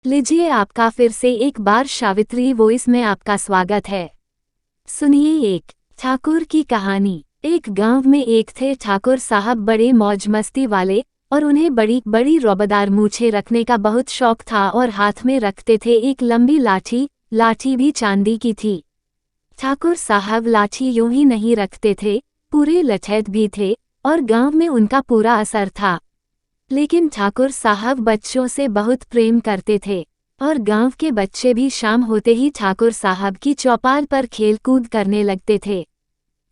लीजिए आपका फिर से एक बार सावित्री वॉइस में आपका स्वागत है। सुनिए एक ठाकुर की कहानी। एक गांव में एक थे ठाकुर साहब, बड़े मौज मस्ती वाले, और उन्हें बड़ी बड़ी रौबदार मूछें रखने का बहुत शौक था और हाथ में रखते थे एक लंबी लाठी। लाठी भी चांदी की थी। ठाकुर साहब लाठी यूं ही नहीं रखते थे, पूरे लठैत भी थे और गांव में उनका पूरा असर था। लेकिन ठाकुर साहब बच्चों से बहुत प्रेम करते थे और गांव के बच्चे भी शाम होते ही ठाकुर साहब की चौपाल पर खेल कूद करने लगते थे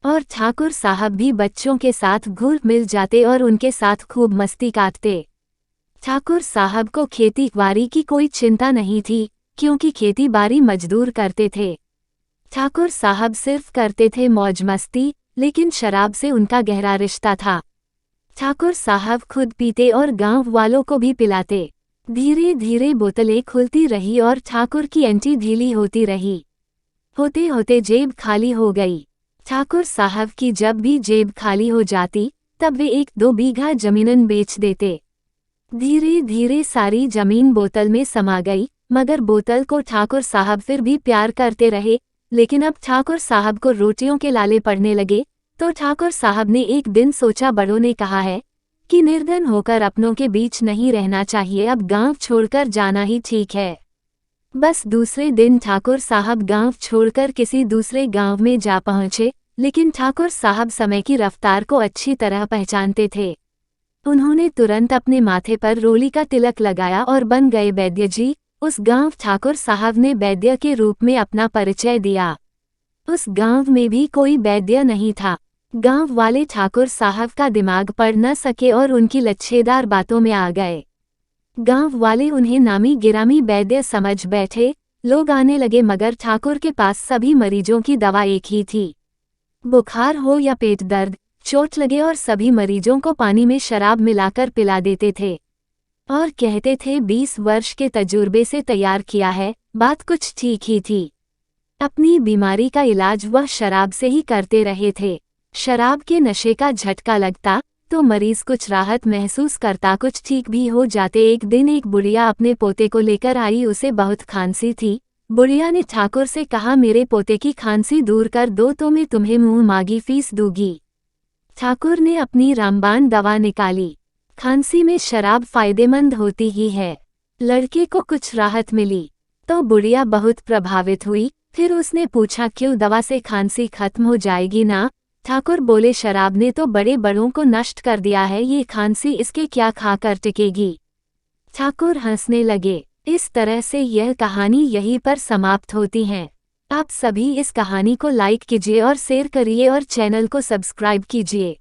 और ठाकुर साहब भी बच्चों के साथ घुल मिल जाते और उनके साथ खूब मस्ती काटते। ठाकुर साहब को खेती बाड़ी की कोई चिंता नहीं थी, क्योंकि खेती बाड़ी मजदूर करते थे। ठाकुर साहब सिर्फ करते थे मौज मस्ती, लेकिन शराब से उनका गहरा रिश्ता था। ठाकुर साहब खुद पीते और गांव वालों को भी पिलाते। धीरे धीरे बोतलें खुलती रही और ठाकुर की एंटी ढीली होती रही। होते होते जेब खाली हो गई। ठाकुर साहब की जब भी जेब खाली हो जाती, तब वे 1-2 बीघा जमीनन बेच देते। धीरे धीरे सारी जमीन बोतल में समा गई, मगर बोतल को ठाकुर साहब फिर भी प्यार करते रहे। लेकिन अब ठाकुर साहब को रोटियों के लाले पड़ने लगे, तो ठाकुर साहब ने एक दिन सोचा, बड़ों ने कहा है कि निर्धन होकर अपनों के बीच नहीं रहना चाहिए, अब गांव छोड़कर जाना ही ठीक है। बस दूसरे दिन ठाकुर साहब गांव छोड़कर किसी दूसरे गांव में जा पहुंचे। लेकिन ठाकुर साहब समय की रफ्तार को अच्छी तरह पहचानते थे। उन्होंने तुरंत अपने माथे पर रोली का तिलक लगाया और बन गए वैद्य जी। उस गांव ठाकुर साहब ने वैद्य के रूप में अपना परिचय दिया। उस गांव में भी कोई वैद्य नहीं था। गांव वाले ठाकुर साहब का दिमाग पढ़ न सके और उनकी लच्छेदार बातों में आ गए। गांव वाले उन्हें नामी गिरामी वैद्य समझ बैठे। लोग आने लगे, मगर ठाकुर के पास सभी मरीजों की दवा एक ही थी। बुखार हो या पेट दर्द, चोट लगे, और सभी मरीजों को पानी में शराब मिलाकर पिला देते थे और कहते थे 20 वर्ष के तजुर्बे से तैयार किया है। बात कुछ ठीक ही थी। अपनी बीमारी का इलाज वह शराब से ही करते रहे थे। शराब के नशे का झटका लगता तो मरीज कुछ राहत महसूस करता, कुछ ठीक भी हो जाते। एक दिन एक बुढ़िया अपने पोते को लेकर आई। उसे बहुत खांसी थी। बुढ़िया ने ठाकुर से कहा, मेरे पोते की खांसी दूर कर दो तो मैं तुम्हें मुंह मांगी फीस दूंगी। ठाकुर ने अपनी रामबाण दवा निकाली। खांसी में शराब फायदेमंद होती ही है। लड़के को कुछ राहत मिली तो बुढ़िया बहुत प्रभावित हुई। फिर उसने पूछा, क्यों, दवा से खांसी खत्म हो जाएगी ना? ठाकुर बोले, शराब ने तो बड़े बड़ों को नष्ट कर दिया है, ये खांसी इसके क्या खाकर टिकेगी। ठाकुर हंसने लगे। इस तरह से यह कहानी यहीं पर समाप्त होती है। आप सभी इस कहानी को लाइक कीजिए और शेयर करिए और चैनल को सब्सक्राइब कीजिए।